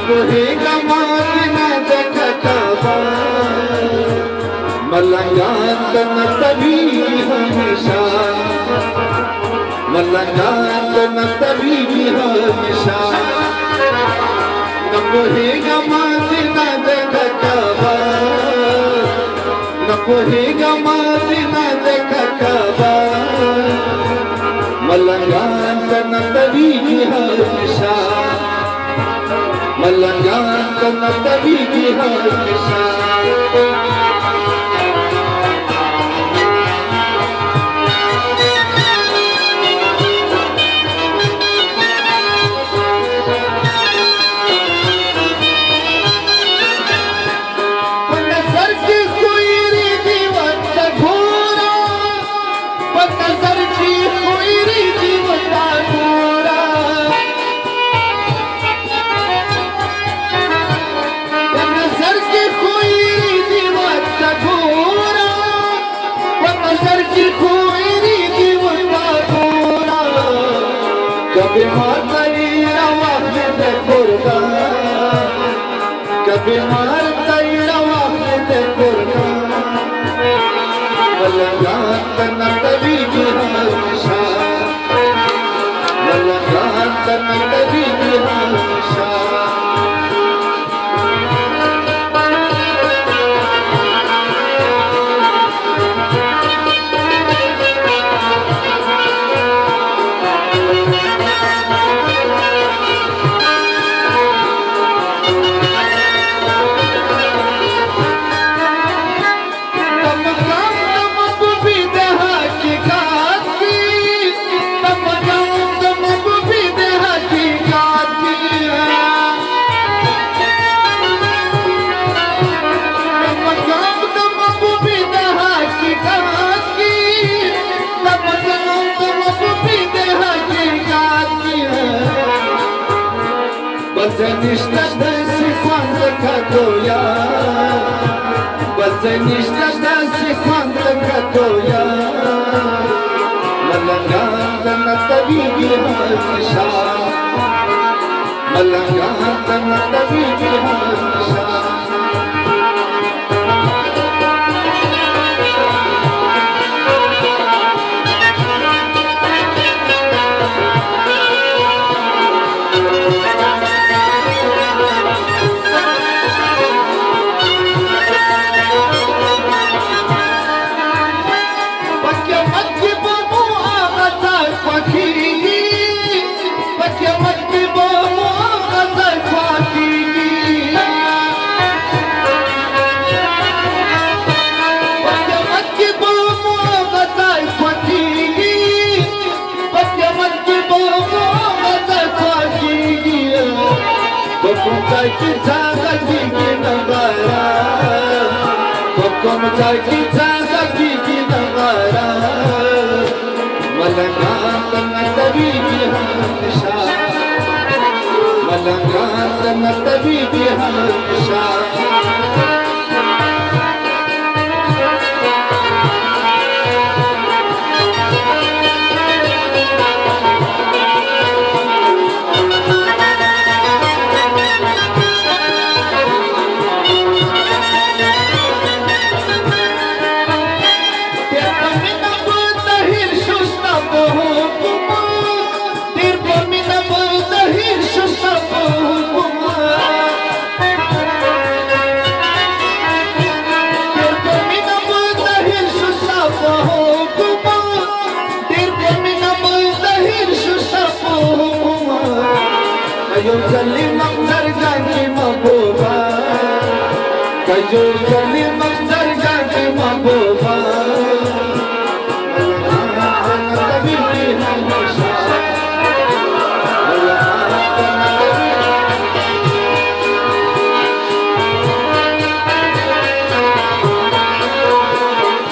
नकोहेगा मादिना देखा काबा मलंगात न तभी हमेशा मलंगात न तभी हमेशा नकोहेगा मादिना देखा काबा नकोहेगा मादिना देखा काबा मलंगात न तभी हमेशा मलंगात न तभी हमेशा कभी मारता वाहने कोरगा कभी मारता वाहने कोरगा मलंगात न तभी हमेशा मलंगात न तभी हमेशा Niște coantă catoia Bățe niște coantă catoia Mălăngată n-a tăbii hămișa Mălăngată n-a tăbii hămișa मलंगात न तभी हमेशा मलंगात न तभी हमेशा